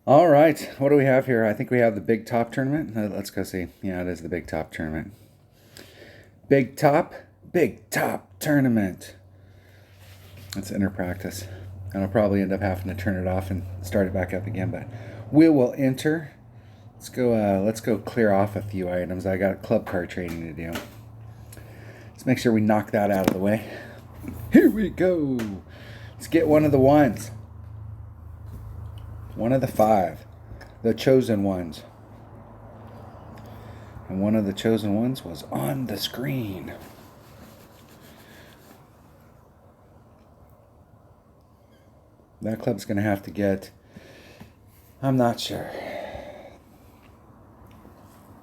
All right, what do we have here? I think we have the Big Top tournament. Let's go see. Yeah, it is the Big Top tournament. Big Top, Big Top tournament. It's inner practice. And I'll probably end up having to turn it off and start it back up again, but we will enter. Let's go clear off a few items. I got club card trading to do. Let's make sure we knock that out of the way. Here we go. Let's get one of the ones. One of the five. The chosen ones. And one of the chosen ones was on the screen. That club's going to have to get... I'm not sure.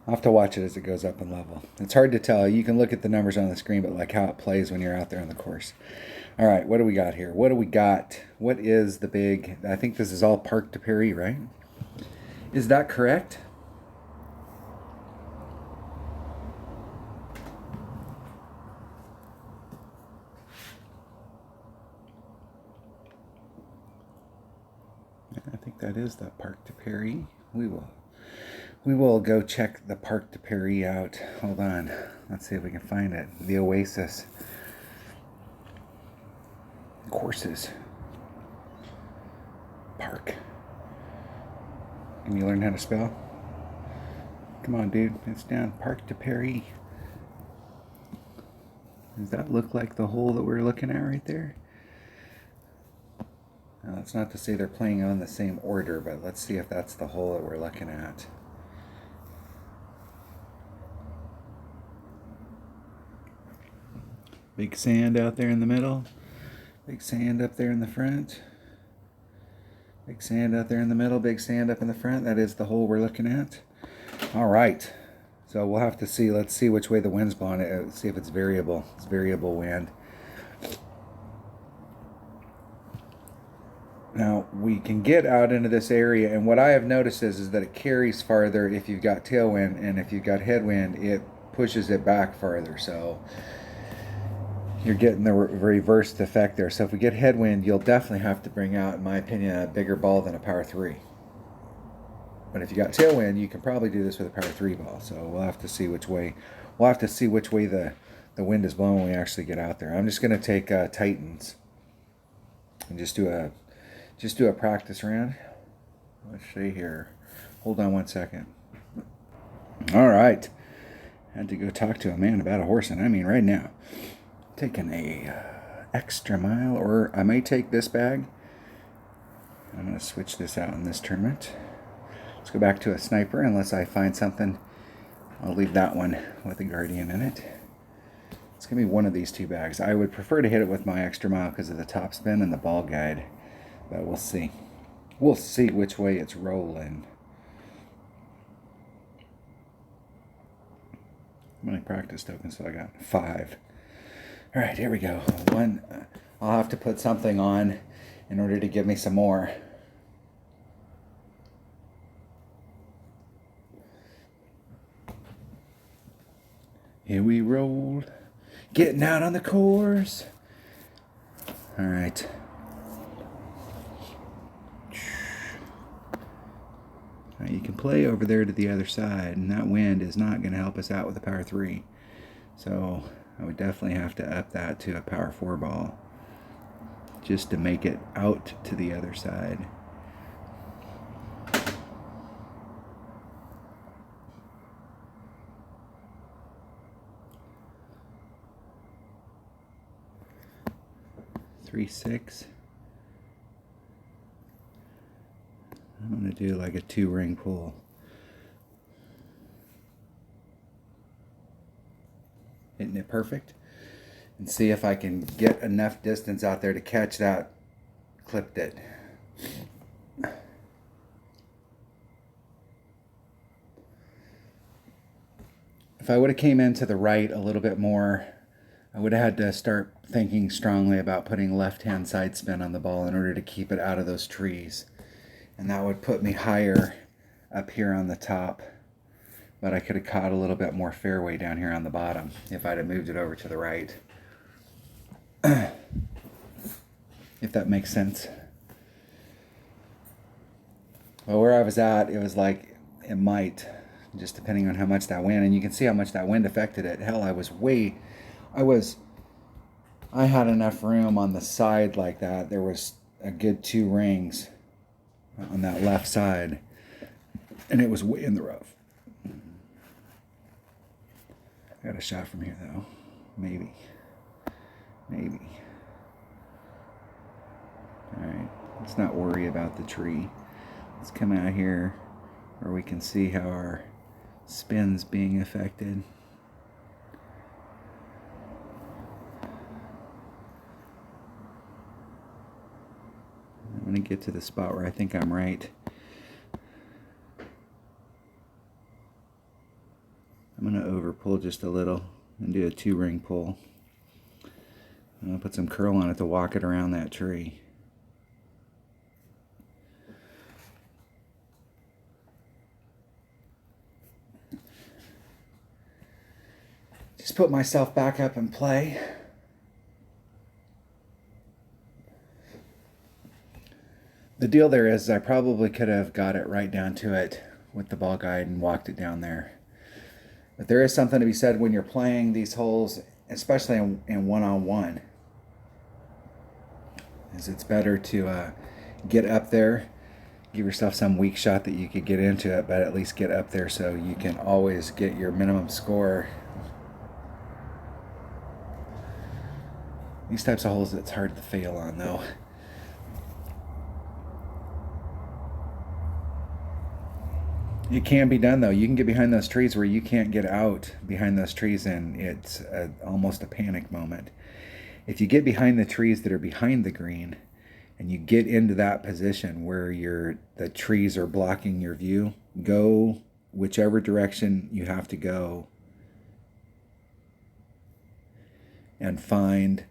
I'll have to watch it as it goes up in level. It's hard to tell. You can look at the numbers on the screen, but like how it plays when you're out there on the course. All right, what do we got here? What do we got? What is the big... I think this is all Parc de Paris, right? Is that correct? I think that is the Parc de Paris. We will go check the Parc de Paris out. Hold on. Let's see if we can find it. The Oasis. Courses. Park. Can you learn how to spell? Come on, dude. It's down. Parc de Paris. Does that look like the hole that we're looking at right there? Now, that's not to say they're playing on the same order, but let's see if that's the hole that we're looking at. Big sand out there in the middle. Big sand up there in the front. Big sand out there in the middle. Big sand up in the front. That is the hole we're looking at. All right. So we'll have to see. Let's see which way the wind's blowing. See if it's variable. It's variable wind. Now, we can get out into this area, and what I have noticed is that it carries farther if you've got tailwind, and if you've got headwind, it pushes it back farther. So you're getting the reversed effect there. So if we get headwind, you'll definitely have to bring out, in my opinion, a bigger ball than a power 3. But if you got tailwind, you can probably do this with a power 3 ball. So we'll have to see which way. We'll have to see which way the wind is blowing when we actually get out there. I'm just going to take Titans and just do a practice round. Let's see here. Hold on one second. All right. Had to go talk to a man about a horse, and I mean right now. Taking a extra mile, or I may take this bag. I'm going to switch this out in this tournament. Let's go back to a sniper unless I find something. I'll leave that one with a guardian in it. It's going to be one of these two bags. I would prefer to hit it with my extra mile because of the top spin and the ball guide. But we'll see. We'll see which way it's rolling. How many practice tokens do I got? 5. All right, here we go. One. I'll have to put something on in order to give me some more. Here we roll. Getting out on the course. All right. Now you can play over there to the other side, and that wind is not going to help us out with a power 3. So I would definitely have to up that to a power 4 ball just to make it out to the other side. Three, 6. I'm going to do like a 2-ring pull. Hitting it perfect. And see if I can get enough distance out there to catch that. Clipped it. If I would have came into the right a little bit more, I would have had to start thinking strongly about putting left-hand side spin on the ball in order to keep it out of those trees. And that would put me higher up here on the top. But I could have caught a little bit more fairway down here on the bottom if I'd have moved it over to the right. If that makes sense. But where I was at, it was like it might, just depending on how much that wind, and you can see how much that wind affected it. Hell, I was, I had enough room on the side like that. There was a good 2 rings on that left side, and it was way in the rough. I got a shot from here though, maybe. All right, let's not worry about the tree. Let's come out here where we can see how our spin's being affected. I'm going to get to the spot where I think I'm right. I'm going to over pull just a little and do a 2 ring pull. I'm going to put some curl on it to walk it around that tree. Just put myself back up and play. The deal there is I probably could have got it right down to it with the ball guide and walked it down there. But there is something to be said when you're playing these holes, especially in one-on-one, is it's better to get up there, give yourself some weak shot that you could get into it, but at least get up there so you can always get your minimum score. These types of holes, it's hard to fail on though. It can be done though. You can get behind those trees where you can't get out behind those trees, and it's almost a panic moment. If you get behind the trees that are behind the green and you get into that position where the trees are blocking your view, go whichever direction you have to go and find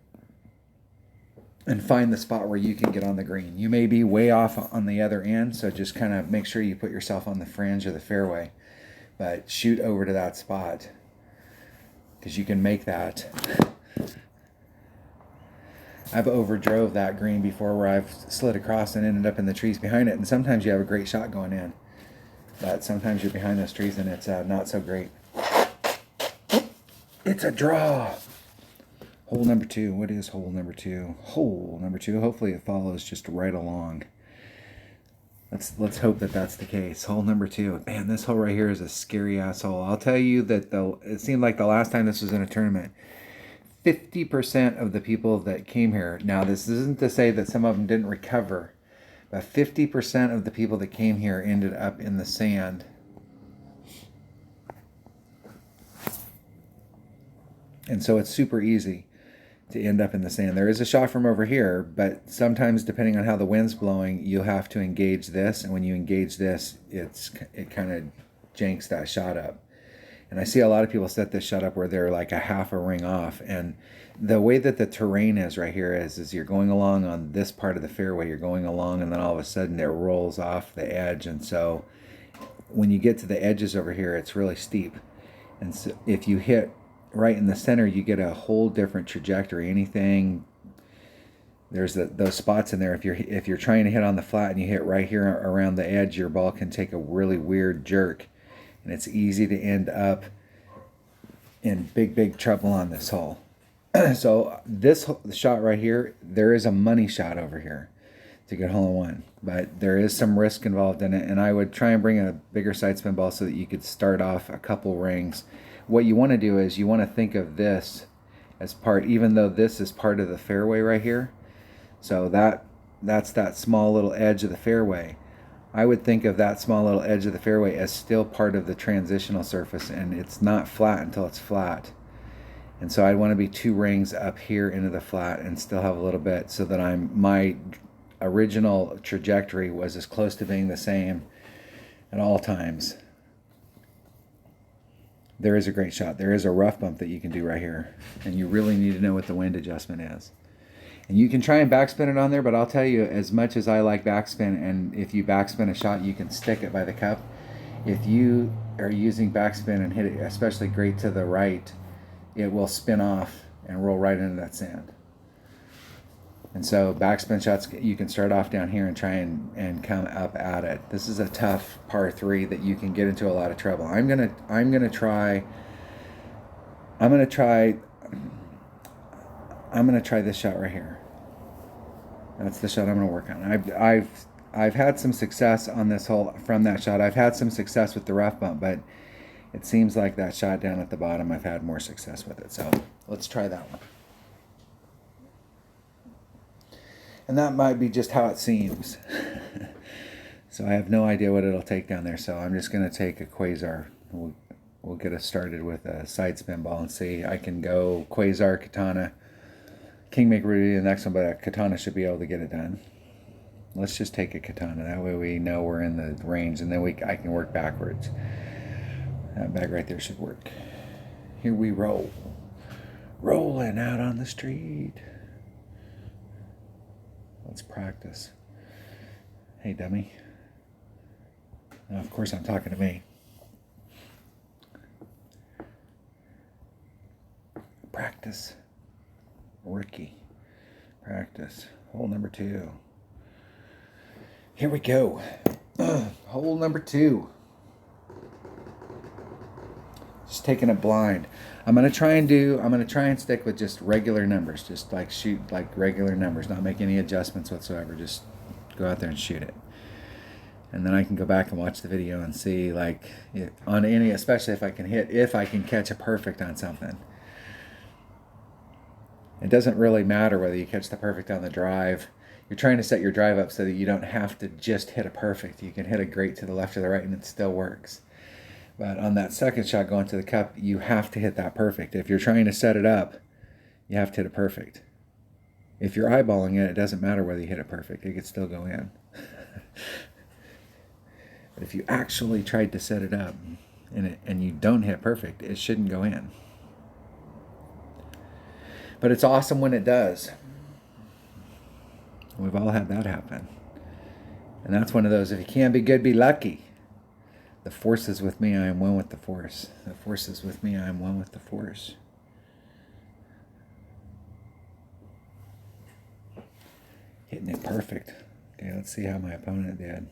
the spot where you can get on the green. You may be way off on the other end, so just kind of make sure you put yourself on the fringe of the fairway, but shoot over to that spot because you can make that. I've overdrove that green before where I've slid across and ended up in the trees behind it, and sometimes you have a great shot going in, but sometimes you're behind those trees and it's not so great. It's a draw. Hole number 2. What is hole number 2? Hole number 2. Hopefully it follows just right along. Let's hope that that's the case. Hole number 2. Man, this hole right here is a scary ass hole. I'll tell you that it seemed like the last time this was in a tournament, 50% of the people that came here, now this isn't to say that some of them didn't recover, but 50% of the people that came here ended up in the sand. And so it's super easy to end up in the sand. There is a shot from over here, but sometimes depending on how the wind's blowing, you'll have to engage this, and when you engage this, it kind of janks that shot up. And I see a lot of people set this shot up where they're like a half a ring off, and the way that the terrain is right here is you're going along on this part of the fairway, you're going along, and then all of a sudden it rolls off the edge, and so when you get to the edges over here, it's really steep, and so if you hit right in the center, you get a whole different trajectory. There's those spots in there. If you're trying to hit on the flat and you hit right here around the edge, your ball can take a really weird jerk, and it's easy to end up in big trouble on this hole. So this shot right here, there is a money shot over here to get hole in one, but there is some risk involved in it, and I would try and bring a bigger side spin ball so that you could start off a couple rings. What you want to do is you want to think of this as part, even though this is part of the fairway right here, so that's that small little edge of the fairway. I would think of that small little edge of the fairway as still part of the transitional surface, and it's not flat until it's flat. And so I'd want to be 2 rings up here into the flat and still have a little bit, so that my original trajectory was as close to being the same at all times. There is a great shot. There is a rough bump that you can do right here, and you really need to know what the wind adjustment is. And you can try and backspin it on there, but I'll tell you, as much as I like backspin, and if you backspin a shot, you can stick it by the cup. If you are using backspin and hit it, especially great to the right, it will spin off and roll right into that sand. And so backspin shots, you can start off down here and try and come up at it. This is a tough par 3 that you can get into a lot of trouble. I'm gonna try this shot right here. That's the shot I'm gonna work on. I've had some success on this hole from that shot. I've had some success with the rough bump, but it seems like that shot down at the bottom, I've had more success with it. So let's try that one. And that might be just how it seems. So I have no idea what it'll take down there. So I'm just going to take a quasar. We'll get us started with a side spin ball and see. I can go quasar, katana, kingmaker would be the next one, but a katana should be able to get it done. Let's just take a katana. That way we know we're in the range, and then I can work backwards. That bag right there should work. Here we roll. Rolling out on the street. Let's practice. Hey, dummy. Now, of course, I'm talking to me. Practice. Rookie. Practice. Hole number 2. Here we go. Hole number 2. Just taking it blind. I'm gonna try and stick with just regular numbers, just like shoot like regular numbers, not make any adjustments whatsoever. Just go out there and shoot it, and then I can go back and watch the video and see, like, on any, especially if I can catch a perfect on something. It doesn't really matter whether you catch the perfect on the drive. You're trying to set your drive up so that you don't have to just hit a perfect. You can hit a great to the left or the right and it still works. But on that second shot going to the cup, you have to hit that perfect. If you're trying to set it up, you have to hit a perfect. If you're eyeballing it, it doesn't matter whether you hit it perfect. It could still go in. But if you actually tried to set it up and you don't hit perfect, it shouldn't go in. But it's awesome when it does. We've all had that happen. And that's one of those, if you can't be good, be lucky. The force is with me, I am one with the force. The force is with me, I am one with the force. Hitting it perfect. Okay, let's see how my opponent did.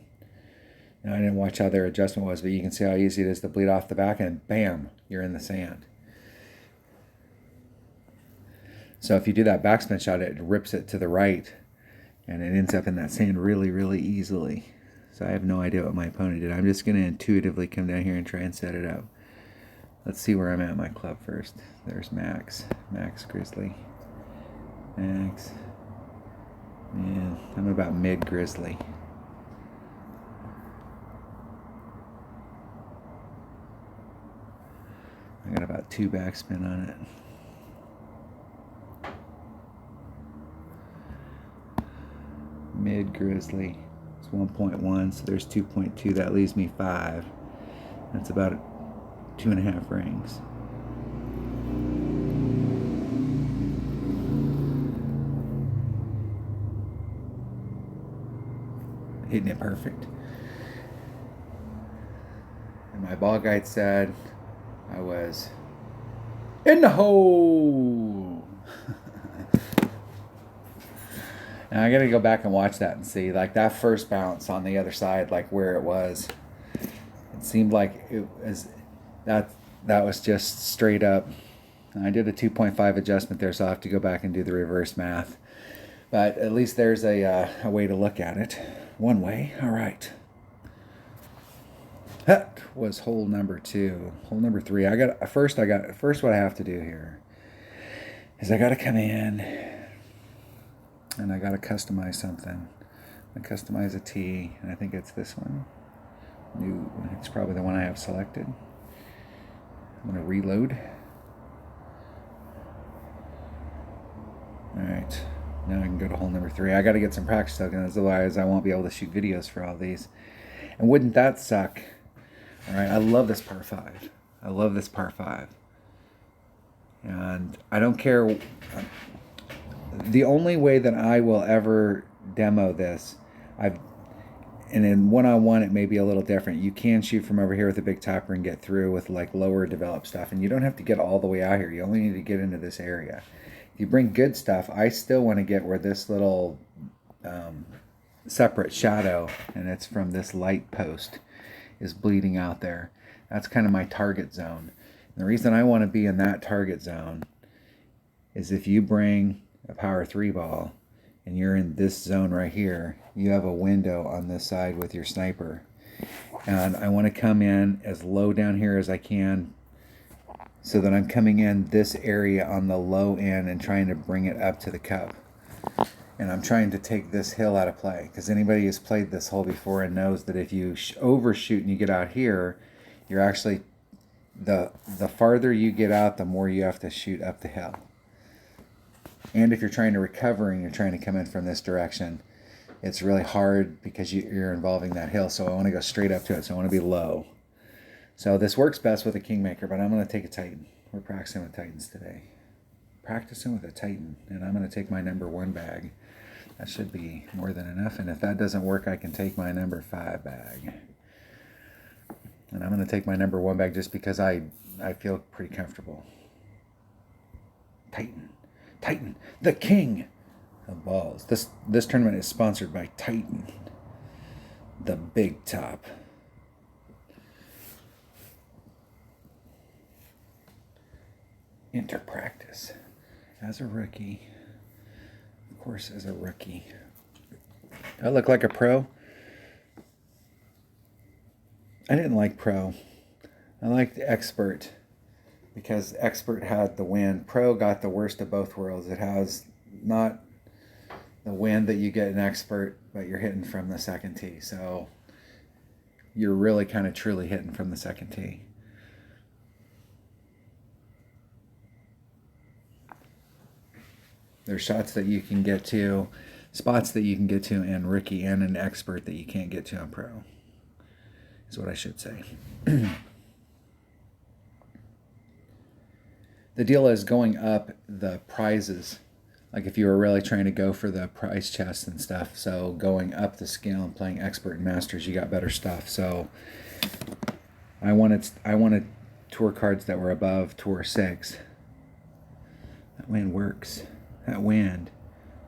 Now, I didn't watch how their adjustment was, but you can see how easy it is to bleed off the back, and bam, you're in the sand. So if you do that backspin shot, it rips it to the right, and it ends up in that sand really, really easily. So I have no idea what my opponent did. I'm just going to intuitively come down here and try and set it up. Let's see where I'm at my club first. There's Max. Max Grizzly. Max. Man, I'm about mid Grizzly. I got about 2 backspin on it. Mid Grizzly. 1.1, so there's 2.2. That leaves me 5. That's about 2.5 rings. Hitting it perfect. And my ball guide said I was in the hole. Now I gotta go back and watch that and see, like, that first bounce on the other side, like where it was. It seemed like it was that was just straight up. I did a 2.5 adjustment there, so I'll have to go back and do the reverse math. But at least there's a way to look at it. One way. All right. That was hole number 2. Hole number 3. First what I have to do here is I got to come in. And I got to customize something. I customize a tee, and I think it's this one. It's probably the one I have selected. I'm going to reload. Alright, now I can go to hole number 3. I got to get some practice tokens, otherwise I won't be able to shoot videos for all these. And wouldn't that suck? Alright, I love this par 5. I love this par 5. And I don't care. The only way that I will ever demo this, and in one-on-one it may be a little different. You can shoot from over here with a big topper and get through with like lower developed stuff, and you don't have to get all the way out here. You only need to get into this area. if you bring good stuff, I still want to get where this little separate shadow, and it's from this light post, is bleeding out there. That's kind of my target zone. And the reason I want to be in that target zone is if you bring a power 3 ball and you're in this zone right here, you have a window on this side with your sniper. And I want to come in as low down here as I can, so that I'm coming in this area on the low end and trying to bring it up to the cup. And I'm trying to take this hill out of play, because anybody who's played this hole before and knows that if you overshoot and you get out here, you're actually, the farther you get out, the more you have to shoot up the hill. And if you're trying to recover and you're trying to come in from this direction, it's really hard because you're involving that hill. So I want to go straight up to it. So I want to be low. So this works best with a Kingmaker, but I'm going to take a Titan. We're practicing with Titans today. Practicing with a Titan. And I'm going to take my number 1 bag. That should be more than enough. And if that doesn't work, I can take my number 5 bag. And I'm going to take my number 1 bag just because I feel pretty comfortable. Titan. Titan. The king of balls. This tournament is sponsored by Titan. The big top. Enter practice. As a rookie. Of course, as a rookie. Do I look like a pro? I didn't like pro. I liked expert, because expert had the win. Pro got the worst of both worlds. It has not the win that you get in expert, but you're hitting from the second tee. So you're really kind of truly hitting from the second tee. There's shots that you can get to, spots that you can get to in rookie and an expert that you can't get to in pro, is what I should say. The deal is going up the prizes, like if you were really trying to go for the prize chests and stuff. So going up the scale and playing expert and masters, you got better stuff. So I wanted tour cards that were above tour 6. That wind works. That wind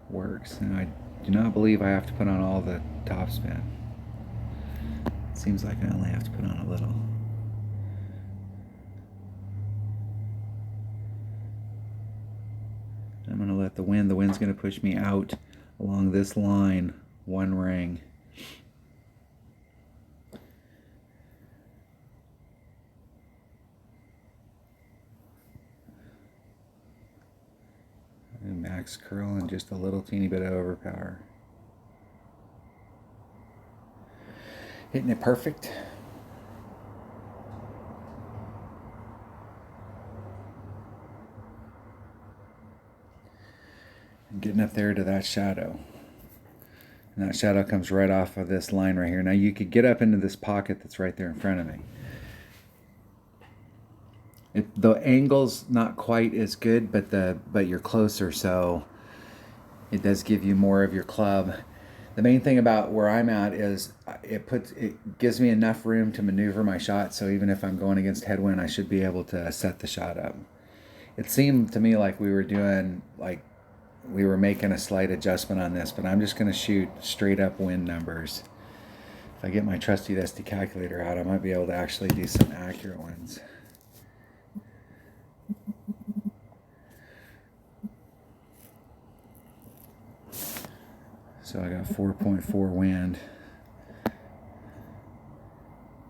works. And I do not believe I have to put on all the top spin. It seems like I only have to put on a little. I'm going to let the wind's going to push me out along this line 1 ring. And max curl and just a little teeny bit of overpower. Hitting it perfect. And getting up there to that shadow. And that shadow comes right off of this line right here. Now you could get up into this pocket that's right there in front of me. The angle's not quite as good, but you're closer, so it does give you more of your club. The main thing about where I'm at is it gives me enough room to maneuver my shot, so even if I'm going against headwind, I should be able to set the shot up. It seemed to me like we were making a slight adjustment on this, but I'm just going to shoot straight up wind numbers. If I get my trusty dusty calculator out, I might be able to actually do some accurate ones. So I got 4.4 wind,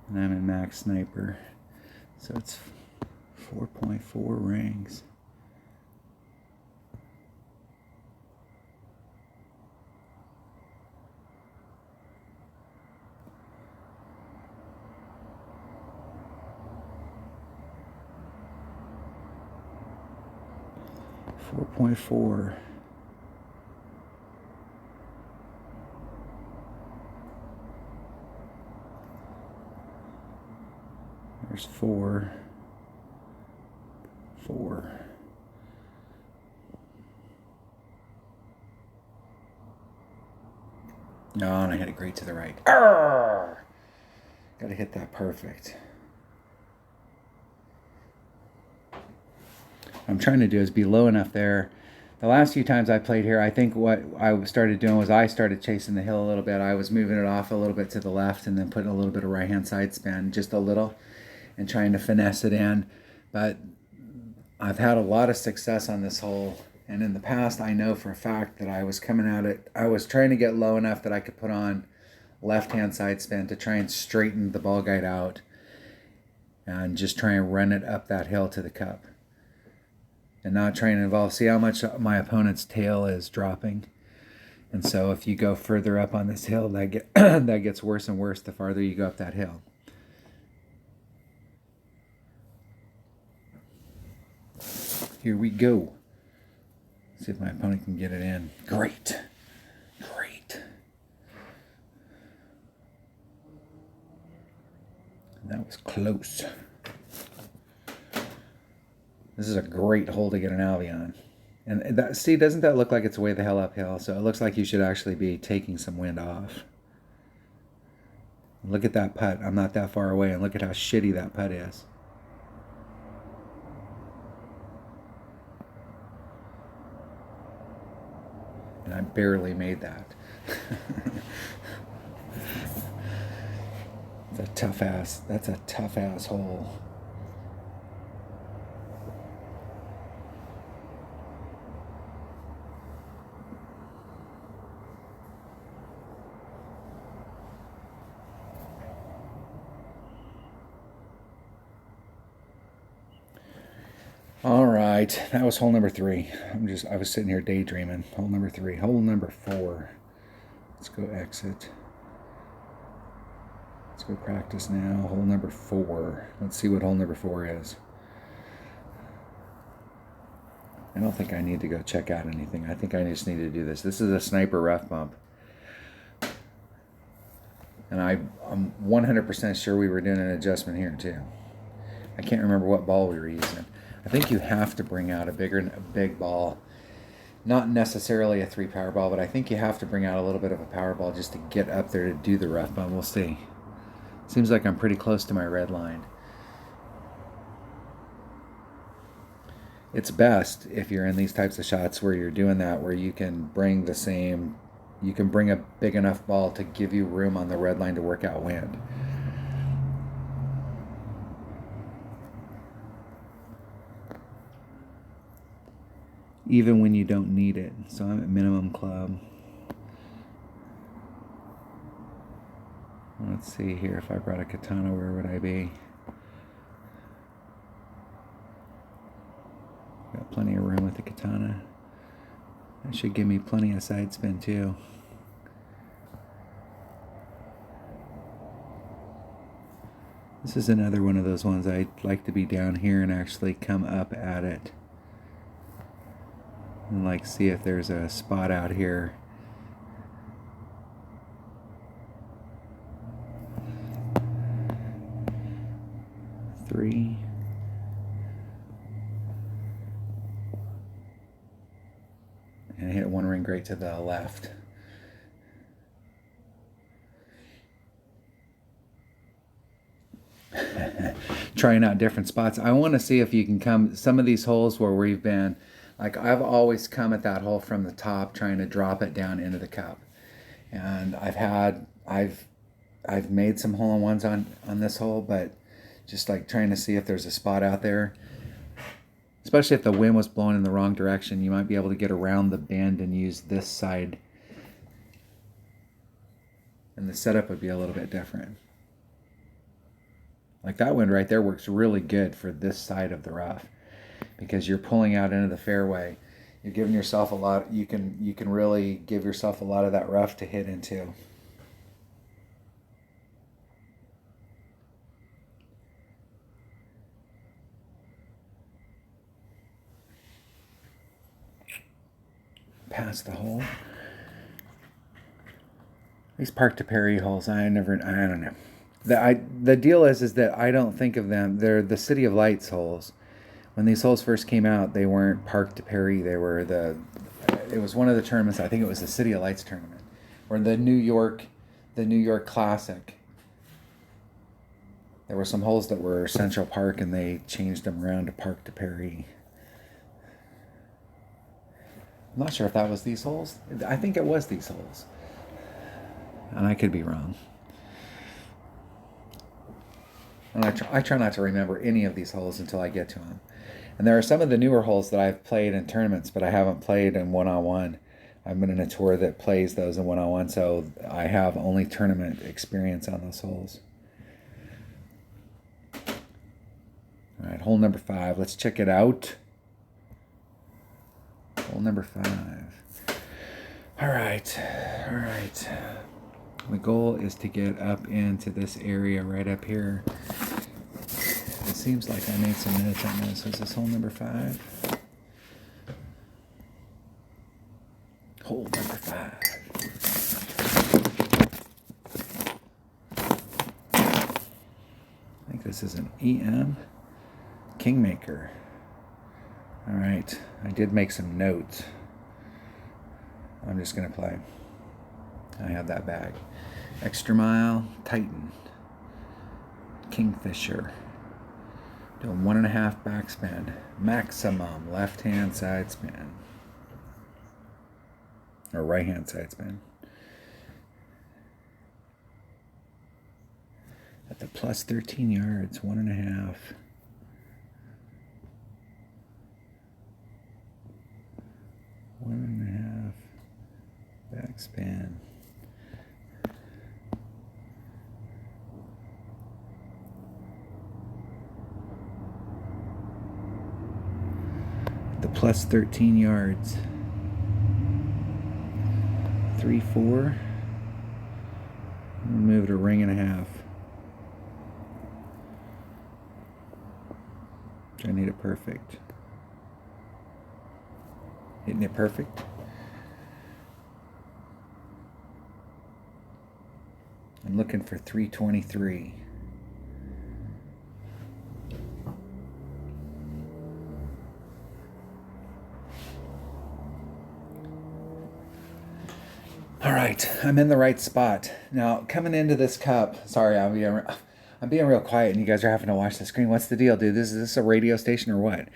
and I'm in max sniper, so it's 4.4 rings. .4. There's 4. No, and I hit it great to the right. Got to hit that perfect. What I'm trying to do is be low enough there The last few times I played here, I think what I started doing was I started chasing the hill a little bit. I was moving it off a little bit to the left and then putting a little bit of right-hand side spin, just a little, and trying to finesse it in. But I've had a lot of success on this hole. And in the past, I know for a fact that I was coming at it, I was trying to get low enough that I could put on left-hand side spin to try and straighten the ball guide out and just try and run it up that hill to the cup. And not trying to involve, see how much my opponent's tail is dropping. And so if you go further up on this hill, that gets worse and worse the farther you go up that hill. Here we go. See if my opponent can get it in. Great. Great. That was close. This is a great hole to get an Albion. And that, see, doesn't that look like it's way the hell uphill? So it looks like you should actually be taking some wind off. Look at that putt. I'm not that far away, and look at how shitty that putt is. And I barely made that. That's a tough ass hole. All right, that was hole number 3. I was sitting here daydreaming. Hole number 3. Hole number 4. Let's go exit. Let's go practice now. Hole number 4. Let's see what hole number 4 is. I don't think I need to go check out anything. I think I just need to do this. This is a sniper rough bump. And I'm 100% sure we were doing an adjustment here too. I can't remember what ball we were using. I think you have to bring out a big ball. Not necessarily a 3 power ball, but I think you have to bring out a little bit of a power ball just to get up there to do the rough bump. We'll see. Seems like I'm pretty close to my red line. It's best if you're in these types of shots where you're doing that, where you can bring a big enough ball to give you room on the red line to work out wind. Even when you don't need it. So I'm at minimum club. Let's see here, if I brought a katana, where would I be? Got plenty of room with the katana. That should give me plenty of side spin too. This is another one of those ones I'd like to be down here and actually come up at it. And like see if there's a spot out here. Three. And hit one ring right to the left. Trying out different spots. I want to see if you can come some of these holes where we've been, like I've always come at that hole from the top trying to drop it down into the cup. And I've made some hole-in-ones on this hole, but just like trying to see if there's a spot out there. Especially if the wind was blowing in the wrong direction, you might be able to get around the bend and use this side. And the setup would be a little bit different. Like that wind right there works really good for this side of the rough because you're pulling out into the fairway. You're giving yourself a lot. You can really give yourself a lot of that rough to hit into. Past the hole. These park to parry holes, I don't know. The deal is that I don't think of them. They're the City of Lights holes. When these holes first came out, they weren't park to parry. They were it was one of the tournaments. I think it was the City of Lights tournament, or the New York Classic. There were some holes that were Central Park, and they changed them around to park to parry. I'm not sure if that was these holes. I think it was these holes. And I could be wrong. And I try not to remember any of these holes until I get to them. And there are some of the newer holes that I've played in tournaments, but I haven't played in one-on-one. I've been in a tour that plays those in one-on-one, so I have only tournament experience on those holes. All right, hole number 5. Let's check it out. Hole number 5. All right. The goal is to get up into this area right up here. It seems like I made some notes on this. Is this hole number 5? Hole number 5. I think this is an EM Kingmaker. All right, I did make some notes. I'm just gonna play. I have that bag. Extra Mile, Titan, Kingfisher. Doing 1.5 backspin. Maximum left-hand side spin. Or right-hand side spin. At the plus 13 yards, 1.5. Backspin. The plus 13 yards. 3-4. Move it 1.5 rings. I need it perfect. Hitting it perfect. I'm looking for 323. All right, I'm in the right spot. Now, coming into this cup, sorry, I'm being real quiet and you guys are having to watch the screen. What's the deal, dude? Is this a radio station or what?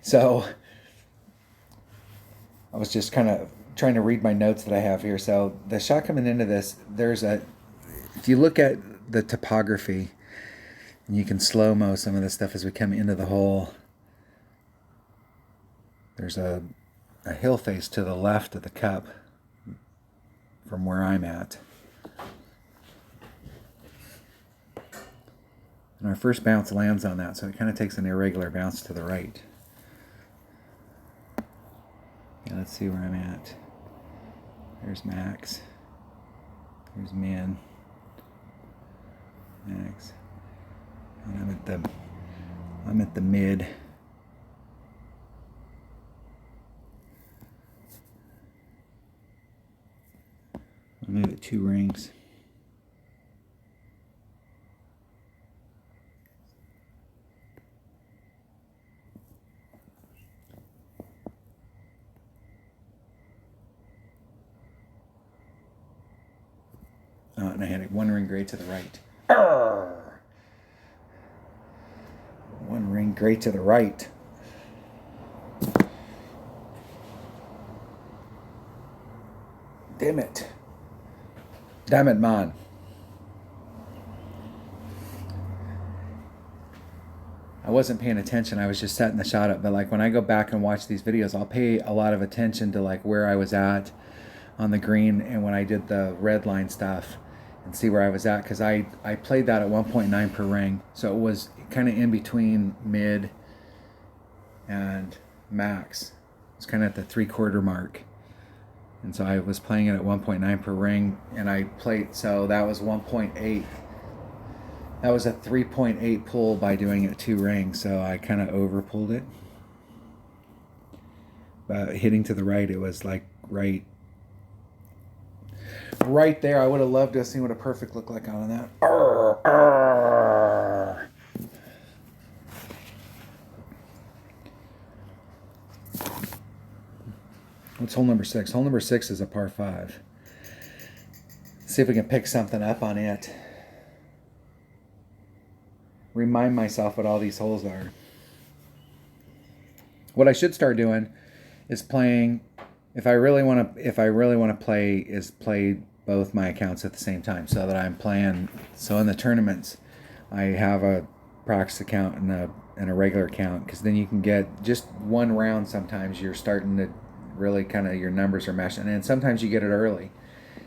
So, I was just kind of trying to read my notes that I have here. So, the shot coming into this, if you look at the topography, and you can slow-mo some of this stuff as we come into the hole. There's a hill face to the left of the cup from where I'm at. And our first bounce lands on that, so it kind of takes an irregular bounce to the right. Yeah, let's see where I'm at. There's Max. There's Min. Max. And I'm at the mid. I'll move it 2 rings. Oh, and I had it 1 ring great to the right. Arrgh! 1 ring great to the right. Damn it. Damn it, man. I wasn't paying attention. I was just setting the shot up. But like when I go back and watch these videos, I'll pay a lot of attention to like where I was at on the green and when I did the red line stuff and see where I was at, because I played that at 1.9 per ring. So it was kind of in between mid and max. It's kind of at the 3/4 mark. And so I was playing it at 1.9 per ring, and I played, so that was 1.8. That was a 3.8 pull by doing it 2 rings, so I kind of over pulled it. But hitting to the right, it was like right there. I would have loved to have seen what a perfect looked like on that. Arr, arr. What's hole number 6? Hole number 6 is a par 5. See if we can pick something up on it. Remind myself what all these holes are. What I should start doing is playing. If I really want to play both my accounts at the same time, so that I'm playing. So in the tournaments, I have a practice account and a regular account, because then you can get just one round. Sometimes you're starting to really kind of, your numbers are meshing, and sometimes you get it early,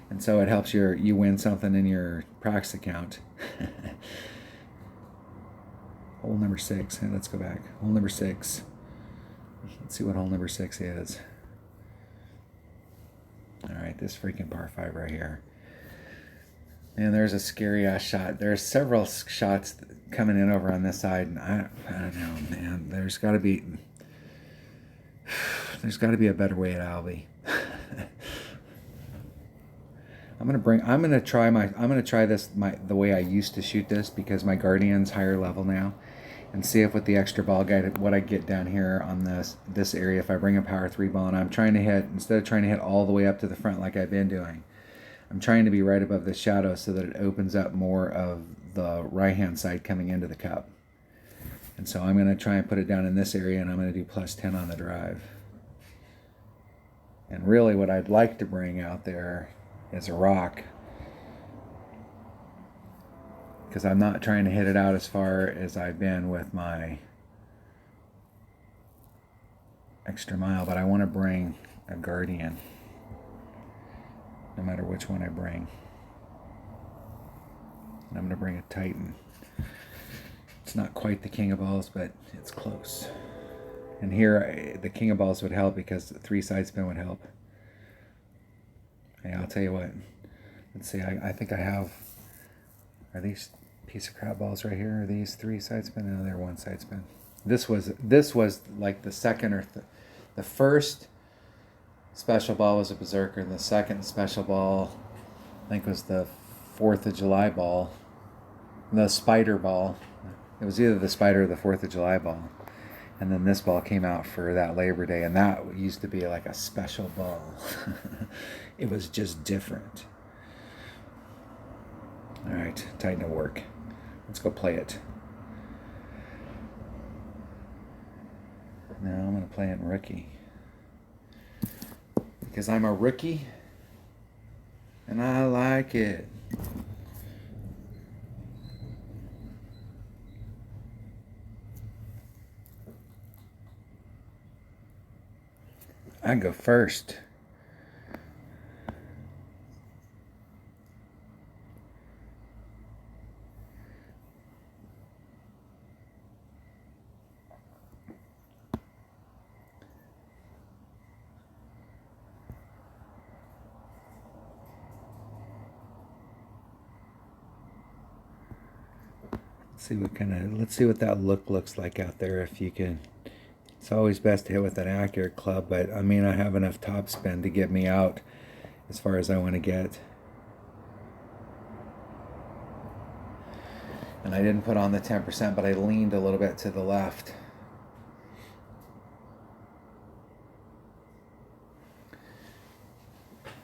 and so it helps you win something in your practice account. Hole number 6. And let's go back. Hole number 6. Let's see what hole number 6 is. All right, this freaking par 5 right here. And there's a scary ass shot. There's several shots coming in over on this side, and I don't know, man. There's got to be a better way at Albie. I'm gonna try this the way I used to shoot this, because my Guardian's higher level now, and see if with the extra ball guide what I get down here on this area, if I bring a power 3 ball, and I'm trying to hit, instead of trying to hit all the way up to the front like I've been doing, I'm trying to be right above the shadow so that it opens up more of the right hand side coming into the cup. And so I'm going to try and put it down in this area, and I'm going to do plus 10 on the drive. And really what I'd like to bring out there is a rock, because I'm not trying to hit it out as far as I've been with my extra mile, but I want to bring a Guardian, no matter which one I bring. And I'm going to bring a Titan. It's not quite the King of Balls, but it's close. And here, the King of Balls would help, because the 3 side spin would help. Hey, I'll tell you what. Let's see, I think I have... Are these piece of crap balls right here? Are these 3 side spin? No, they're 1 side spin. This was like the second or the first special ball was a Berserker, and the second special ball, I think, was the 4th of July ball. The Spider ball. It was either the Spider or the 4th of July ball. And then this ball came out for that Labor Day, and that used to be like a special ball. It was just different. All right, Titan to work. Let's go play it. Now I'm going to play it in rookie, because I'm a rookie, and I like it. I go first. Let's see what that looks like out there. If you can, it's always best to hit with an accurate club, but I mean, I have enough top spin to get me out as far as I want to get. And I didn't put on the 10%, but I leaned a little bit to the left.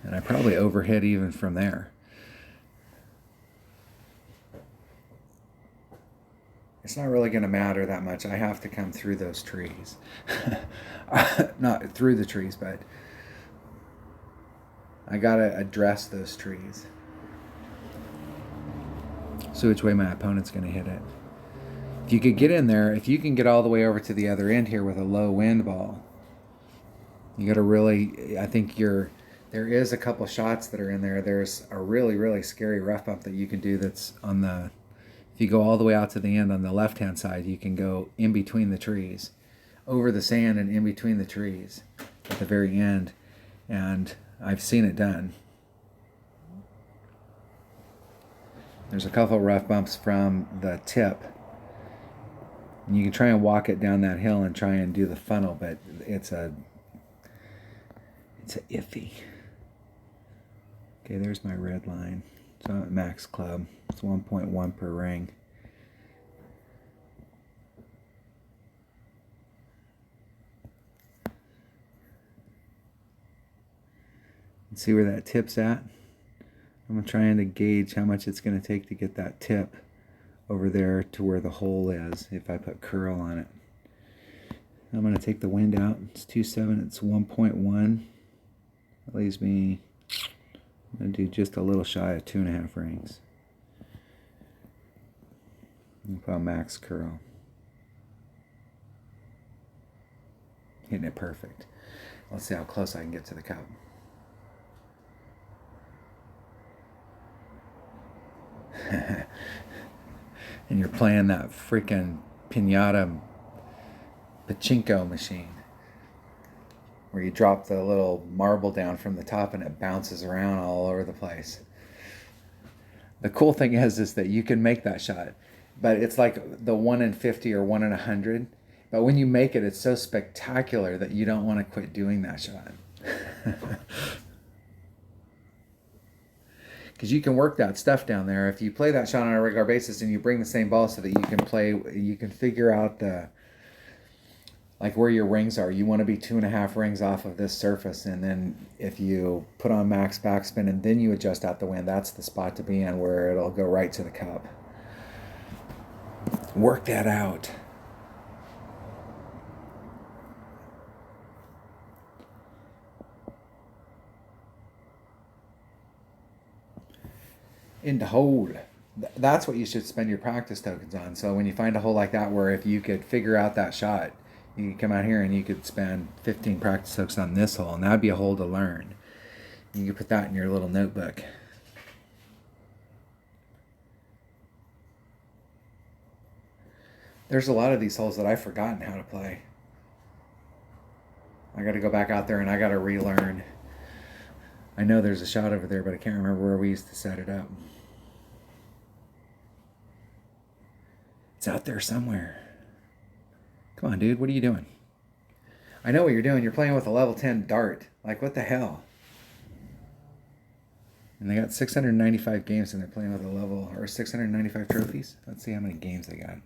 And I probably overhit even from there. It's not really going to matter that much. I have to come through those trees. Not through the trees, but I got to address those trees. See which way my opponent's going to hit it. If you could get in there, if you can get all the way over to the other end here with a low wind ball, you got to really, I think there is a couple shots that are in there. There's a really, really scary rough bump that you can do that's on the, if you go all the way out to the end on the left-hand side, you can go in between the trees, over the sand and in between the trees at the very end. And I've seen it done. There's a couple rough bumps from the tip. And you can try and walk it down that hill and try and do the funnel, but it's a iffy. Okay, there's my red line. So I'm at max club. It's 1.1 per ring. And see where that tip's at? I'm trying to gauge how much it's going to take to get that tip over there to where the hole is, if I put curl on it. I'm going to take the wind out. It's 2.7. It's 1.1. That leaves me, I'm going to do just a little shy of 2.5 rings. And put a max curl. Hitting it perfect. Let's see how close I can get to the cup. And you're playing that freaking pinata pachinko machine where you drop the little marble down from the top and it bounces around all over the place. The cool thing is that you can make that shot, but it's like the 1 in 50 or 1 in 100. But when you make it, it's so spectacular that you don't want to quit doing that shot. Because you can work that stuff down there. If you play that shot on a regular basis and you bring the same ball so that you can figure out like where your rings are. You want to be 2.5 rings off of this surface, and then if you put on max backspin and then you adjust out the wind, that's the spot to be in where it'll go right to the cup. Work that out. Into hole. That's what you should spend your practice tokens on. So when you find a hole like that where if you could figure out that shot, you could come out here and you could spend 15 practice tokens on this hole, and that'd be a hole to learn. You could put that in your little notebook. There's a lot of these holes that I've forgotten how to play. I got to go back out there and I got to relearn. I know there's a shot over there, but I can't remember where we used to set it up. It's out there somewhere. Come on, dude. What are you doing? I know what you're doing. You're playing with a level 10 dart. Like, what the hell? And they got 695 games and they're playing with a level, or 695 trophies. Let's see how many games they got.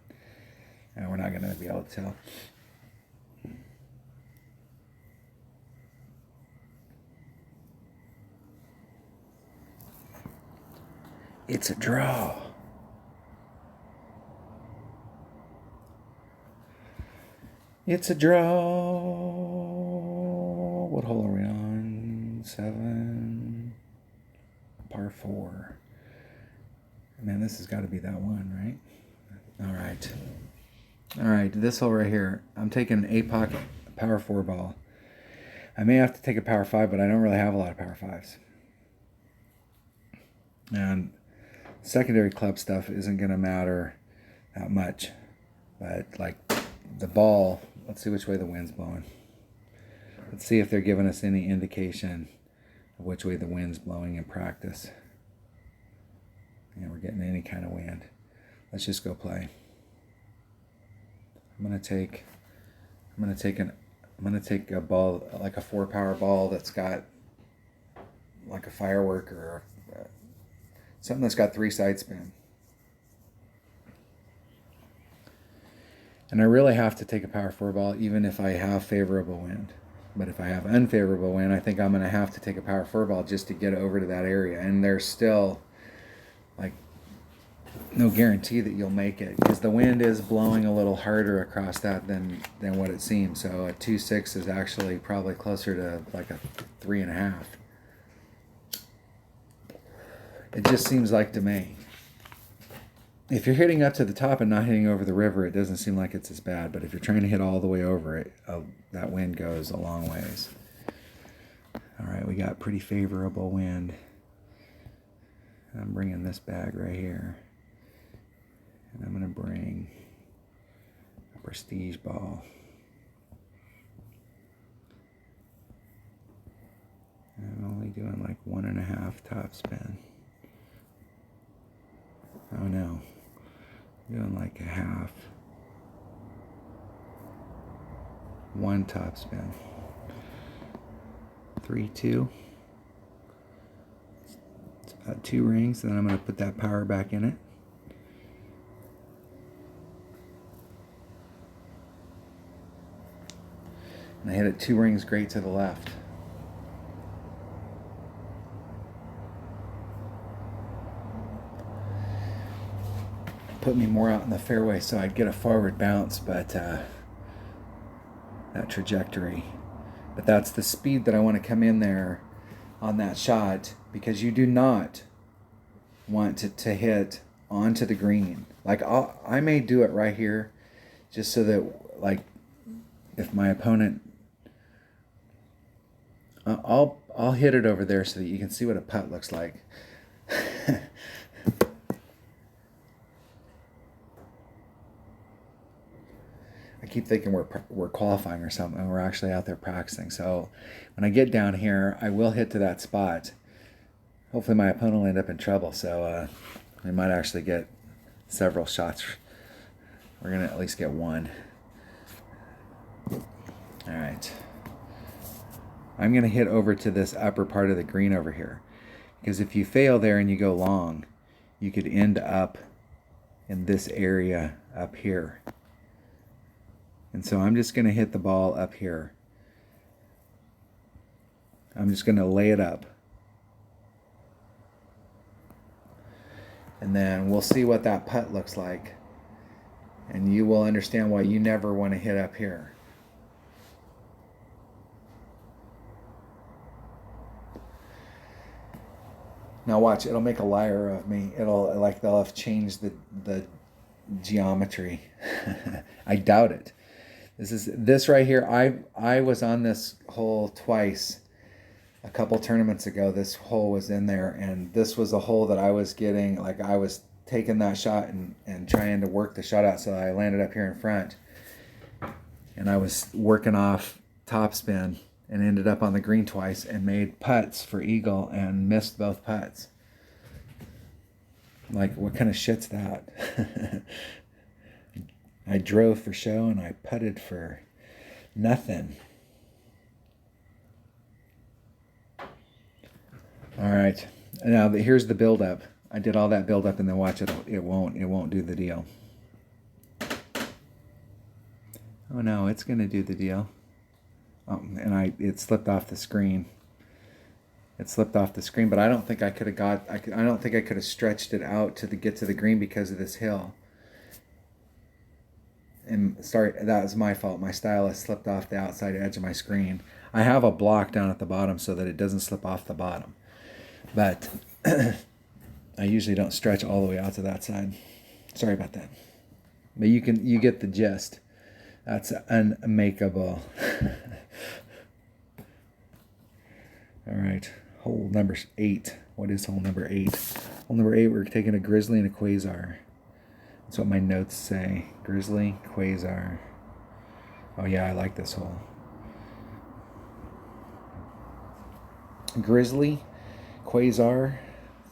And we're not going to be able to tell. It's a draw. It's a draw. What hole are we on? 7. Par 4. Man, this has got to be that one, right? All right. All right, this hole right here. I'm taking an 8-pocket power 4 ball. I may have to take a power 5, but I don't really have a lot of power 5s. And secondary club stuff isn't going to matter that much. But like the ball, let's see which way the wind's blowing. Let's see if they're giving us any indication of which way the wind's blowing in practice. Yeah, we're getting any kind of wind. Let's just go play. I'm gonna take a ball, like a 4-power ball that's got like a firework or something that's got 3 side spin. And I really have to take a power 4 ball even if I have favorable wind. But if I have unfavorable wind, I think I'm going to have to take a power 4 ball just to get over to that area. And there's still like no guarantee that you'll make it because the wind is blowing a little harder across that than what it seems. So a 2.6 is actually probably closer to like a 3.5. It just seems like to me. If you're hitting up to the top and not hitting over the river, it doesn't seem like it's as bad. But if you're trying to hit all the way over it, that wind goes a long ways. All right, we got pretty favorable wind. I'm bringing this bag right here. And I'm going to bring a prestige ball. I'm only doing like 1.5 top spin. Oh no. Doing like a half. 1 top spin. 3, 2. It's about 2 rings. Then I'm going to put that power back in it. And I hit it 2 rings great to the left. Put me more out in the fairway so I'd get a forward bounce, but that trajectory. But that's the speed that I want to come in there on that shot, because you do not want to hit onto the green. Like I may do it right here just so that, like, if my opponent, I'll hit it over there so that you can see what a putt looks like. I keep thinking we're qualifying or something, and we're actually out there practicing. So when I get down here, I will hit to that spot. Hopefully my opponent will end up in trouble, so we might actually get several shots. We're going to at least get one. All right. I'm going to hit over to this upper part of the green over here, because if you fail there and you go long, you could end up in this area up here. And so I'm just going to hit the ball up here. I'm just going to lay it up. And then we'll see what that putt looks like. And you will understand why you never want to hit up here. Now watch, it'll make a liar of me. It'll, like, they'll have changed the geometry. I doubt it. This right here, I was on this hole twice a couple tournaments ago. This hole was in there, and this was a hole that I was getting, like, I was taking that shot and trying to work the shot out, so I landed up here in front. And I was working off topspin and ended up on the green twice and made putts for eagle and missed both putts. Like, what kind of shit's that? I drove for show and I putted for nothing. All right, now here's the build-up. I did all that build-up, and then watch it. It won't do the deal. Oh no, it's gonna do the deal. Oh, and it slipped off the screen. It slipped off the screen, but I don't think I could have I don't think I could have stretched it out to get to the green because of this hill. And sorry, that was my fault. My stylus slipped off the outside edge of my screen. I have a block down at the bottom so that it doesn't slip off the bottom. But I usually don't stretch all the way out to that side. Sorry about that. But you get the gist. That's unmakeable. All right, hole number 8. What is hole number 8? Hole number 8, we're taking a grizzly and a quasar. That's what my notes say. Grizzly, quasar. Oh yeah, I like this hole. Grizzly, quasar,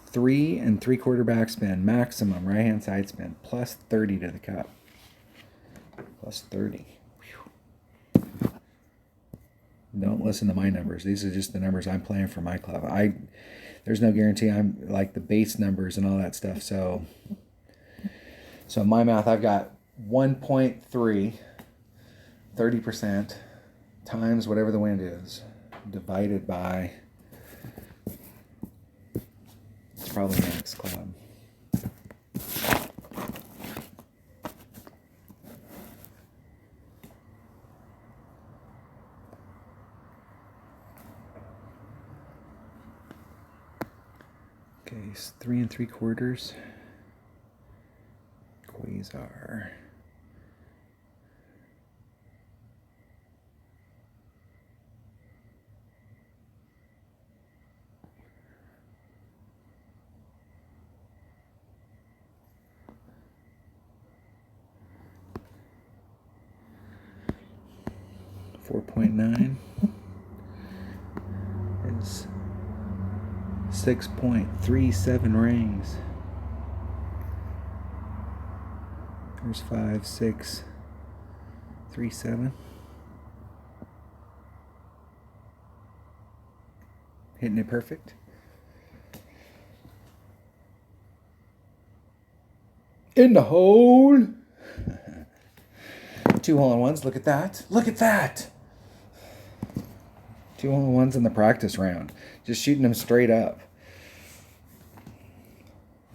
3 3/4 backspin, maximum right hand side spin, plus 30 to the cup. Plus 30. Whew. Don't listen to my numbers. These are just the numbers I'm playing for my club. There's no guarantee I'm like the base numbers and all that stuff. So in my math, I've got 1.3, 30% times whatever the wind is, divided by, it's probably max club. Okay, it's 3 3/4. Quasar. .9 is 6.37 rings. There's 5, 6, 3, 7. Hitting it perfect. In the hole. 2 hole-in-ones. Look at that. Look at that. 2 hole-in-ones in the practice round. Just shooting them straight up.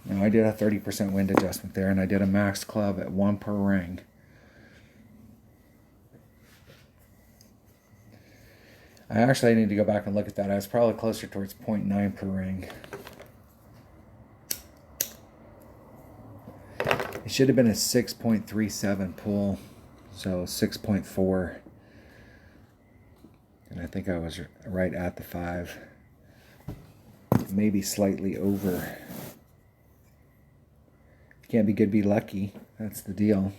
Now I did a 30% wind adjustment there, and I did a max club at 1 per ring. I need to go back and look at that. I was probably closer towards 0.9 per ring. It should have been a 6.37 pull, so 6.4. And I think I was right at the 5. Maybe slightly over. Can't be good, be lucky. That's the deal.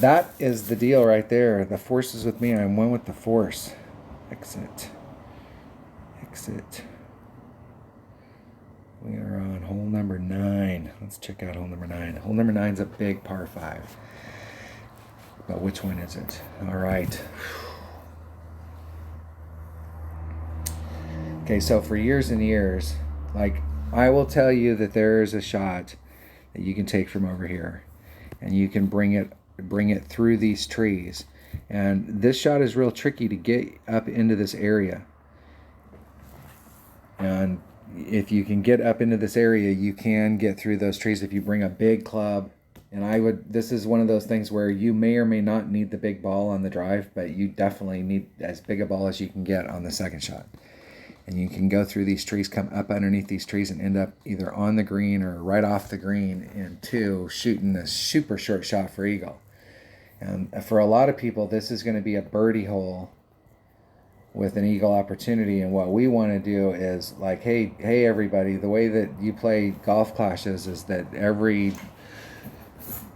That is the deal right there. The force is with me. I'm one with the force. Exit. Exit. We are on hole number 9. Let's check out hole number 9. Hole number 9 is a big par 5. But which one is it? All right. Okay, so for years and years, like, I will tell you that there is a shot that you can take from over here, and you can bring it through these trees. And this shot is real tricky to get up into this area. And if you can get up into this area, you can get through those trees if you bring a big club. And this is one of those things where you may or may not need the big ball on the drive, but you definitely need as big a ball as you can get on the second shot. And you can go through these trees, come up underneath these trees, and end up either on the green or right off the green into shooting a super short shot for eagle. And for a lot of people, this is going to be a birdie hole with an eagle opportunity. And what we want to do is like, hey everybody, the way that you play golf clashes is that every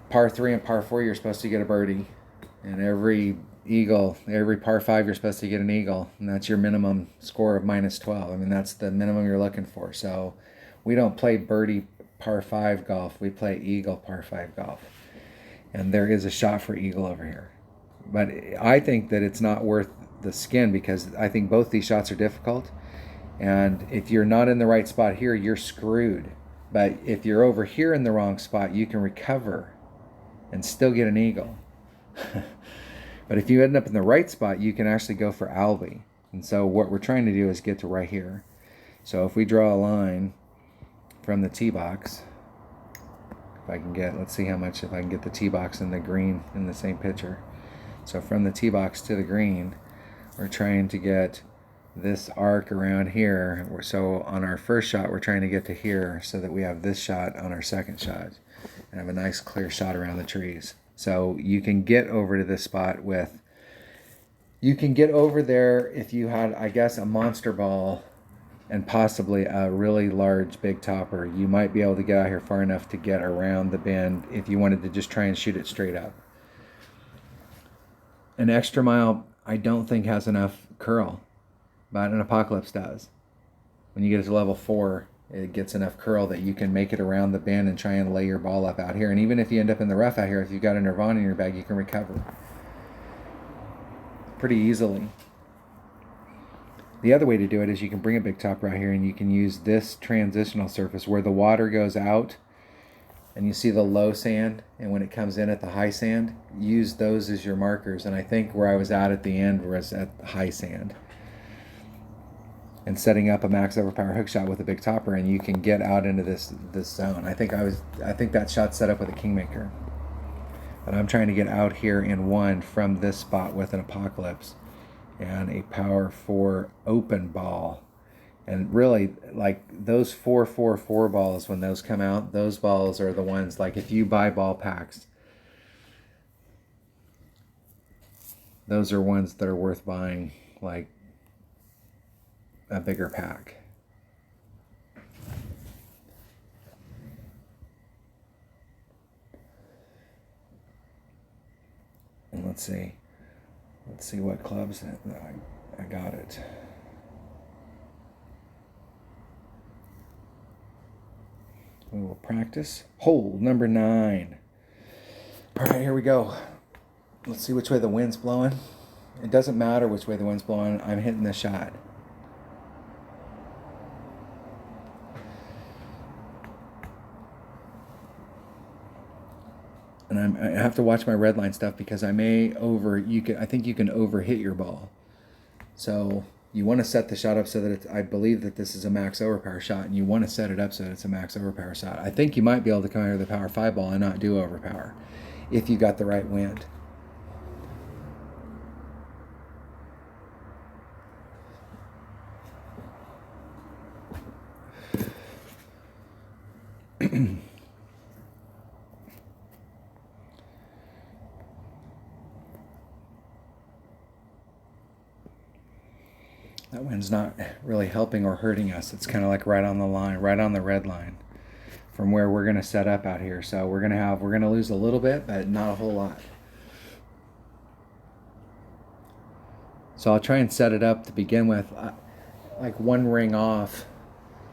par 3 and par 4 you're supposed to get a birdie, and every par 5 you're supposed to get an eagle, and that's your minimum score of -12. I mean, that's the minimum you're looking for. So we don't play birdie par 5 golf, we play eagle par 5 golf. And there is a shot for eagle over here, but I think that it's not worth the skin, because I think both these shots are difficult, and if you're not in the right spot here, you're screwed. But if you're over here in the wrong spot, you can recover and still get an eagle. But if you end up in the right spot, you can actually go for Albie. And so what we're trying to do is get to right here. So if we draw a line from the tee box, if I can get, let's see how much, if I can get the tee box and the green in the same picture. So from the tee box to the green, we're trying to get this arc around here. So on our first shot, we're trying to get to here so that we have this shot on our second shot and have a nice clear shot around the trees. So you can get over to this spot you can get over there if you had, I guess, a monster ball and possibly a really large big topper. You might be able to get out here far enough to get around the bend if you wanted to just try and shoot it straight up. An extra mile, I don't think has enough curl, but an Apocalypse does. When you get to level 4, it gets enough curl that you can make it around the bend and try and lay your ball up out here. And even if you end up in the rough out here, if you've got a Nirvana in your bag, you can recover pretty easily. The other way to do it is you can bring a big top right here, and you can use this transitional surface where the water goes out and you see the low sand, and when it comes in at the high sand, use those as your markers. And I think where I was at the end was at high sand. And setting up a max overpower hook shot with a big topper, and you can get out into this zone. I think that shot's set up with a Kingmaker. But I'm trying to get out here in 1 from this spot with an Apocalypse and a power 4 open ball. And really, like, those 4-4-4 balls, when those come out, those balls are the ones, like, if you buy ball packs, those are ones that are worth buying, like, a bigger pack. And let's see what clubs I got it. We will practice. Hole number 9. All right, here we go. Let's see which way the wind's blowing. It doesn't matter which way the wind's blowing. I'm hitting the shot. And I have to watch my red line stuff, because I think you can overhit your ball. So you want to set the shot up so that I believe that this is a max overpower shot, and you want to set it up so that it's a max overpower shot. I think you might be able to come out with a power 5 ball and not do overpower if you got the right wind. wind's not really helping or hurting us. It's kind of like right on the line, right on the red line from where we're going to set up out here. So we're going to lose a little bit, but not a whole lot. So I'll try and set it up to begin with, like one ring off,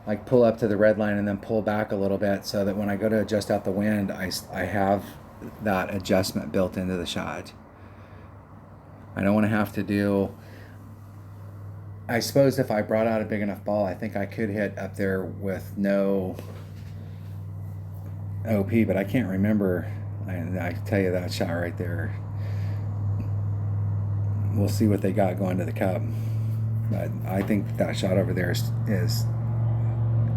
like pull up to the red line and then pull back a little bit, so that when I go to adjust out the wind, I have that adjustment built into the shot. I don't want to have to do, I suppose if I brought out a big enough ball, I think I could hit up there with no OP, but I can't remember. I can tell you that shot right there. We'll see what they got going to the cup. But I think that shot over there is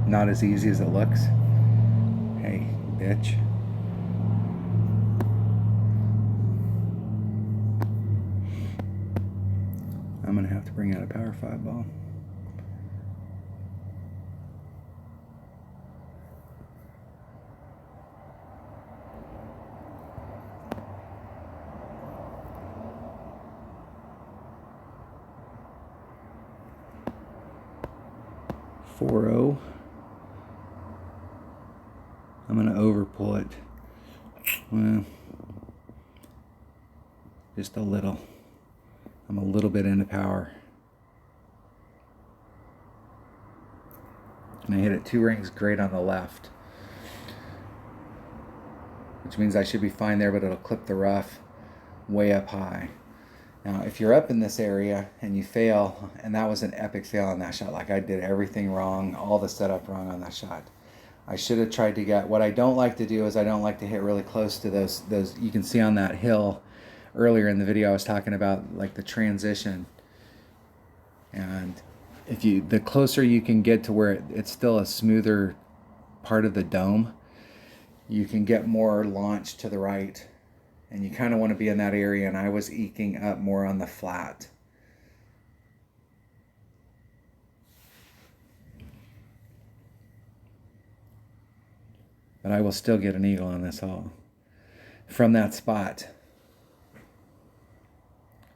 not as easy as it looks. Hey, bitch. I'm going to have to bring out a power 5 ball. .40. I'm going to overpull it. Well, just a little. I'm a little bit into power. And I hit it 2 rings great on the left, which means I should be fine there, but it'll clip the rough way up high. Now, if you're up in this area and you fail, and that was an epic fail on that shot, like I did everything wrong, all the setup wrong on that shot. I should have tried to get, what I don't like to do is I don't like to hit really close to those, you can see on that hill earlier in the video I was talking about, like the transition. And if you, the closer you can get to where it's still a smoother part of the dome, you can get more launch to the right. And you kind of want to be in that area, and I was eking up more on the flat. But I will still get an eagle on this hole from that spot.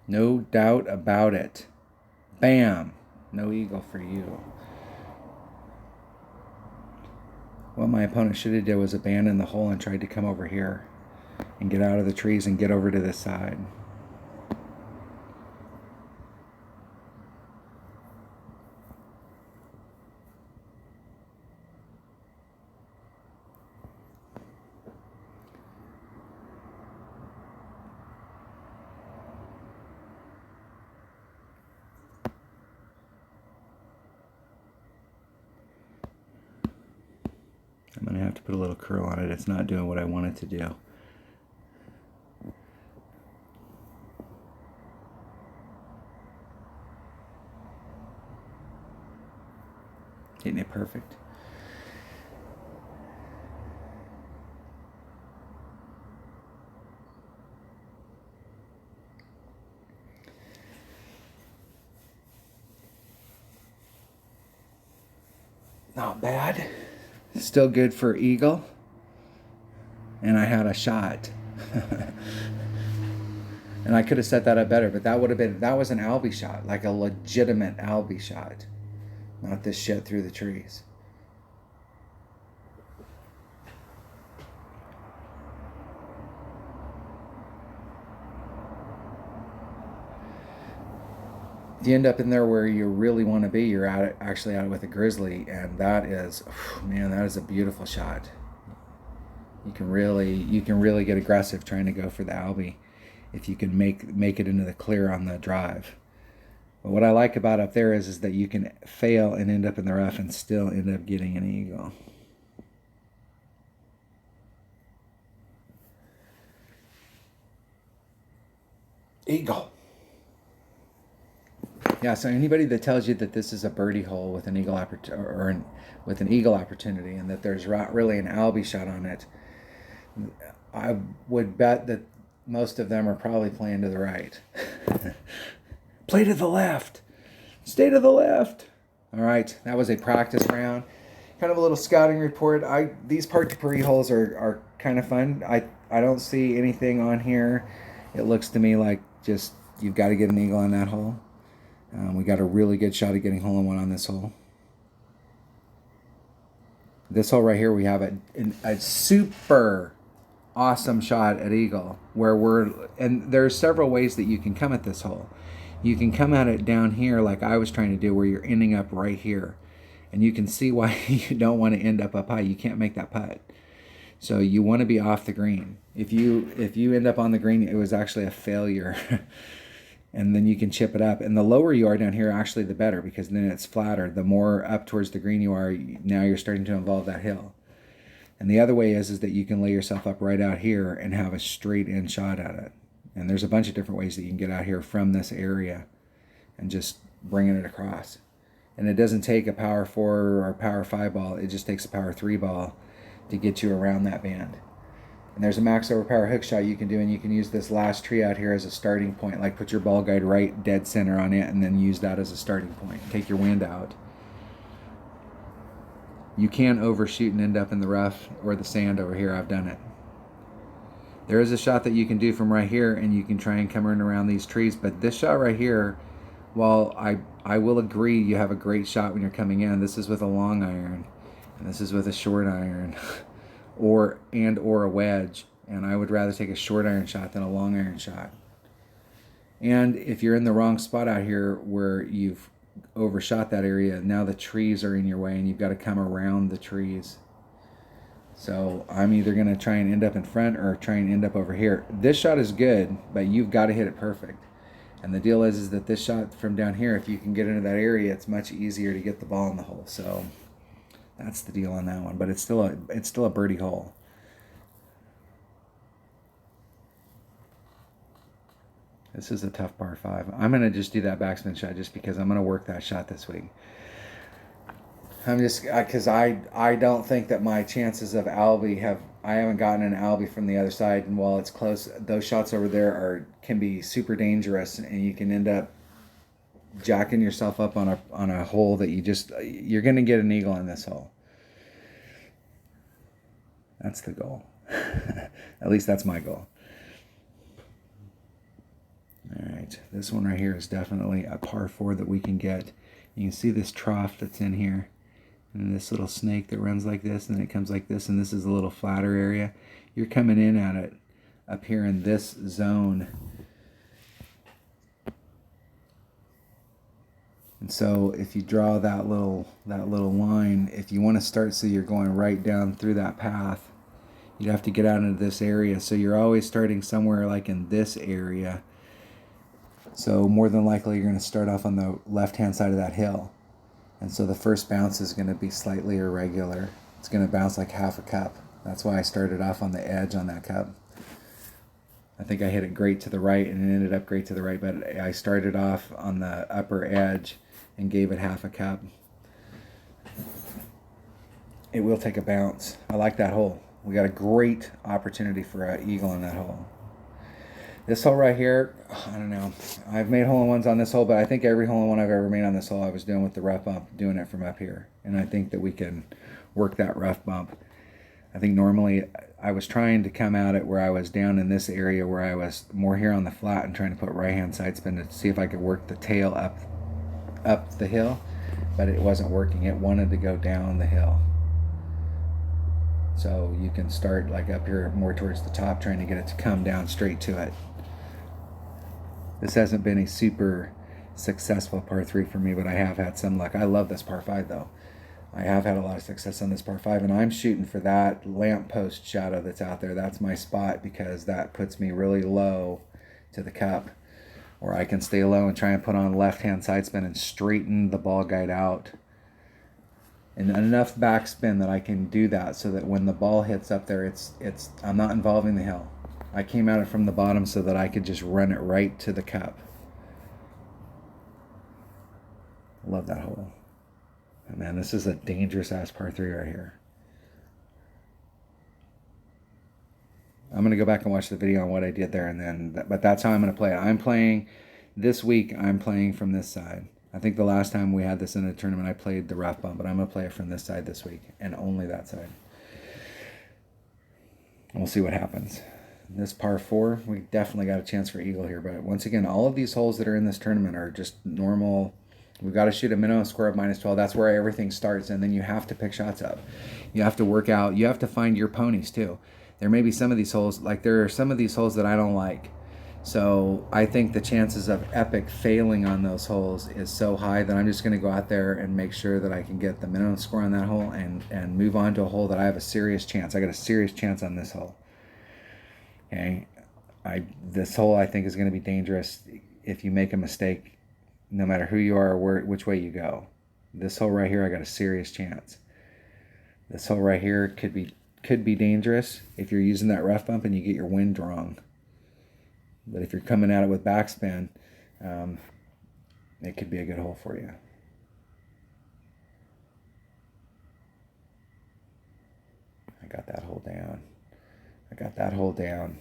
No doubt about it. Bam! No eagle for you. What my opponent should have did was abandon the hole and tried to come over here and get out of the trees and get over to this side. I'm going to have to put a little curl on it. It's not doing what I want it to do. Hitting it perfect. Not bad. Still good for eagle. And I had a shot. And I could have set that up better, but that would have been, that was an Albie shot, like a legitimate Albie shot. Not this shit through the trees. If you end up in there where you really want to be, you're actually out with a grizzly, and that is, man, that is a beautiful shot. You can really get aggressive trying to go for the Albie if you can make it into the clear on the drive. But what I like about up there is that you can fail and end up in the rough and still end up getting an eagle. Eagle. Yeah, so anybody that tells you that this is a birdie hole with an eagle with an eagle opportunity and that there's not really an Albie shot on it, I would bet that most of them are probably playing to the right. Play to the left. Stay to the left. All right, that was a practice round. Kind of a little scouting report. These par 3 holes are kind of fun. I don't see anything on here. It looks to me like just you've got to get an eagle on that hole. We got a really good shot of getting hole in one on this hole. This hole right here, we have a super awesome shot at eagle and there's several ways that you can come at this hole. You can come at it down here like I was trying to do, where you're ending up right here. And you can see why you don't want to end up high. You can't make that putt. So you want to be off the green. If you end up on the green, it was actually a failure. And then you can chip it up. And the lower you are down here, actually, the better, because then it's flatter. The more up towards the green you are, now you're starting to involve that hill. And the other way is that you can lay yourself up right out here and have a straight in shot at it. And there's a bunch of different ways that you can get out here from this area and just bringing it across. And it doesn't take a power 4 or a power 5 ball. It just takes a power 3 ball to get you around that band. And there's a max overpower hook shot you can do, and you can use this last tree out here as a starting point. Like put your ball guide right dead center on it and then use that as a starting point. Take your wind out. You can overshoot and end up in the rough or the sand over here. I've done it. There is a shot that you can do from right here, and you can try and come in around these trees. But this shot right here, while I will agree you have a great shot when you're coming in, this is with a long iron, and this is with a short iron, or a wedge. And I would rather take a short iron shot than a long iron shot. And if you're in the wrong spot out here where you've overshot that area, now the trees are in your way and you've got to come around the trees. So I'm either going to try and end up in front or try and end up over here. This shot is good, but you've got to hit it perfect. And the deal is that this shot from down here, if you can get into that area, it's much easier to get the ball in the hole. So that's the deal on that one. But it's still a birdie hole. This is a tough par 5. I'm going to just do that backspin shot just because I'm going to work that shot this week. I'm just, because I don't think that my chances of Albie I haven't gotten an Albie from the other side, and while it's close, those shots over there can be super dangerous, and you can end up jacking yourself up on a hole that you're going to get an eagle in this hole. That's the goal. At least that's my goal. All right, this one right here is definitely a par 4 that we can get. You can see this trough that's in here, and this little snake that runs like this, and it comes like this, and this is a little flatter area. You're coming in at it up here in this zone. And so if you draw that little line, if you want to start so you're going right down through that path, you'd have to get out into this area. So you're always starting somewhere like in this area. So more than likely you're going to start off on the left-hand side of that hill. And so the first bounce is going to be slightly irregular. It's going to bounce like half a cup. That's why I started off on the edge on that cup. I think I hit it great to the right and it ended up great to the right, but I started off on the upper edge and gave it half a cup. It will take a bounce. I like that hole. We got a great opportunity for an eagle in that hole. This hole right here, I don't know. I've made hole-in-ones on this hole, but I think every hole-in-one I've ever made on this hole I was doing with the rough bump, doing it from up here. And I think that we can work that rough bump. I think normally I was trying to come at it where I was down in this area where I was more here on the flat and trying to put right-hand side spin to see if I could work the tail up the hill, but it wasn't working. It wanted to go down the hill. So you can start like up here more towards the top, trying to get it to come down straight to it. This hasn't been a super successful par 3 for me, but I have had some luck. I love this par 5 though. I have had a lot of success on this par 5, and I'm shooting for that lamppost shadow that's out there. That's my spot because that puts me really low to the cup, where I can stay low and try and put on left-hand side spin and straighten the ball guide out. And enough backspin that I can do that so that when the ball hits up there, I'm not involving the hill. I came at it from the bottom so that I could just run it right to the cup. Love that hole. Oh, man, this is a dangerous ass par 3 right here. I'm going to go back and watch the video on what I did there, but that's how I'm going to play it. This week I'm playing from this side. I think the last time we had this in a tournament I played the rough bump, but I'm going to play it from this side this week, and only that side. And we'll see what happens. This par 4, we definitely got a chance for eagle here. But once again, all of these holes that are in this tournament are just normal. We've got to shoot a minimum score of -12. That's where everything starts. And then you have to pick shots up. You have to work out. You have to find your ponies too. There may be some of these holes, like there are some of these holes that I don't like. So I think the chances of Epic failing on those holes is so high that I'm just going to go out there and make sure that I can get the minimum score on that hole and move on to a hole that I have a serious chance. I got a serious chance on this hole. Okay, this hole I think is going to be dangerous if you make a mistake, no matter who you are or which way you go. This hole right here, I got a serious chance. This hole right here could be dangerous if you're using that rough bump and you get your wind wrong. But if you're coming at it with backspin, it could be a good hole for you. I got that hole down. I got that hole down.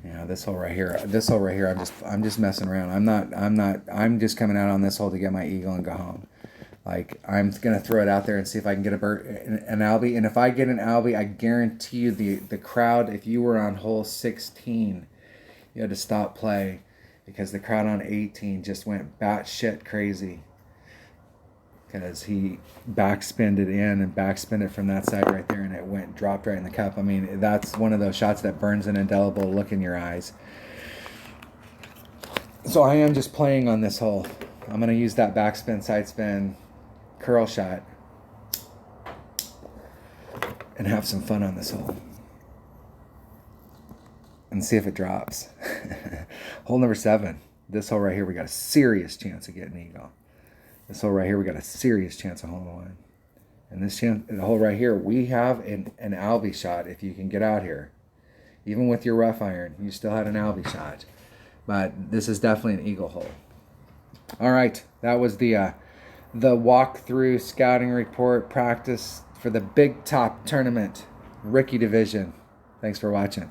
Yeah, this hole right here. This hole right here. I'm just messing around. I'm just coming out on this hole to get my eagle and go home. Like, I'm gonna throw it out there and see if I can get an albie. And if I get an albie, I guarantee you the crowd. If you were on hole 16, you had to stop play because the crowd on 18 just went batshit crazy because he backspinned it in and backspinned it from that side right there, and it dropped right in the cup. I mean, that's one of those shots that burns an indelible look in your eyes. So I am just playing on this hole. I'm going to use that backspin, side spin, curl shot and have some fun on this hole and see if it drops. Hole number 7. This hole right here, we got a serious chance of getting eagle. This hole right here, we got a serious chance of hole in one. And this the hole right here, we have an albie shot if you can get out here. Even with your rough iron, you still had an albie shot. But this is definitely an eagle hole. All right, that was the walkthrough scouting report practice for the Big Top Tournament Rookie Division. Thanks for watching.